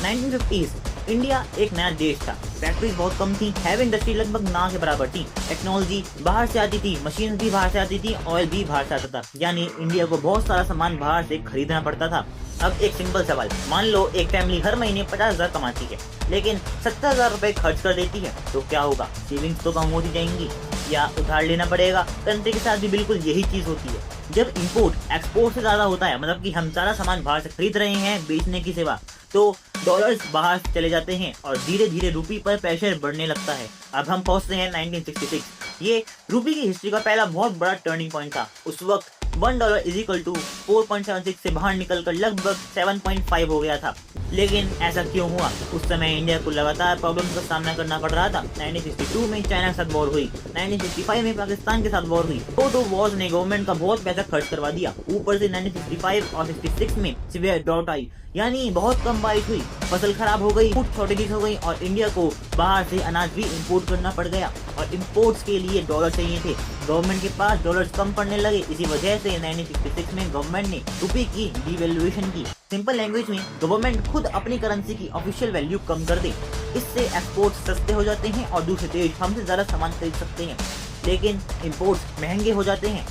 1950s India एक नया देश था। फैक्ट्रीज बहुत कम थी, हैवी इंडस्ट्री लगभग ना के बराबर थी। टेक्नोलॉजी बाहर से आती थी, मशीन भी बाहर से आती थी, ऑयल भी बाहर से आता था। यानी इंडिया को बहुत सारा सामान बाहर से खरीदना पड़ता था। अब एक सिंपल सवाल, मान लो एक फैमिली हर महीने 50,000 कमाती है, लेकिन 70,000 रुपए खर्च कर देती है, तो क्या होगा? सेविंग्स तो कम होती जाएंगी या उधार लेना पड़ेगा। कंट्री के साथ भी बिल्कुल यही चीज होती है। जब इंपोर्ट एक्सपोर्ट से ज्यादा होता है, मतलब कि हम सारा सामान बाहर से खरीद रहे हैं बेचने की सिवा, तो डॉलर्स बाहर चले जाते हैं और धीरे धीरे रूपी पर प्रेशर बढ़ने लगता है। अब हम पहुंचते हैं 1966। ये रूपी की हिस्ट्री का पहला बहुत बड़ा टर्निंग पॉइंट था। उस वक्त $1 इज इक्वल टू 4.76 से बाहर निकलकर लगभग 7.5 हो गया था। लेकिन ऐसा क्यों हुआ? उस समय इंडिया को लगातार प्रॉब्लम्स का सामना करना पड़ रहा था। 1962 में चाइना के साथ वॉर हुई, 1965 में पाकिस्तान के साथ वॉर हुई। दो वॉर्स ने गवर्नमेंट का बहुत पैसा खर्च करवा दिया। ऊपर से 1965 और 66 में सीवियर ड्राउट आई, यानी बहुत कम बारिश हुई, फसल खराब हो गई, फूड शॉर्टेजेस हो गई और इंडिया को बाहर से अनाज भी इंपोर्ट करना पड़ गया। और इंपोर्ट्स के लिए डॉलर चाहिए थे। गवर्नमेंट के पास डॉलर्स कम पड़ने लगे। इसी वजह से 1966 में गवर्नमेंट ने रुपये की डिवैल्यूएशन की। सिंपल लैंग्वेज में गवर्नमेंट खुद अपनी करेंसी की ऑफिशियल वैल्यू कम कर दे। इससे एक्सपोर्ट सस्ते हो जाते हैं और दूसरे देश हमसे ज्यादा सामान खरीद सकते हैं, लेकिन इंपोर्ट्स महंगे हो जाते हैं।